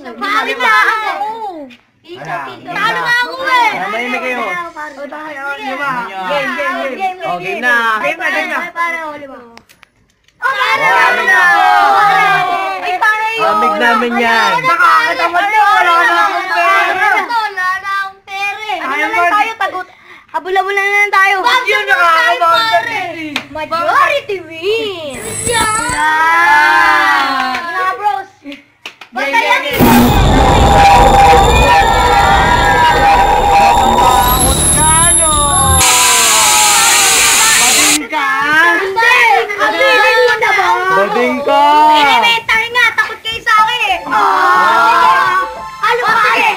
Pari na ako. Talo na ako eh. Mahimik kayo. Game. Oh, game na. Game na. Amig namin yan. Nakakatamad na. Wala na akong pera. Wala na akong pera. Ano lang tayo? Tagot. Habula-bula na lang tayo. Yun, nakakabaon. Majority win. Yan. Mga bros. Basta yan. Bading ka. Hindi. Bading ka. Elementar nga. Takot kayo sa akin eh. Ano ba eh?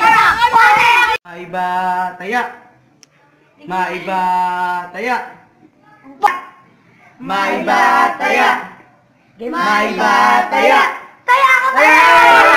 Maiba taya. Maiba taya. Maiba taya. Maiba taya. Taya ka ba?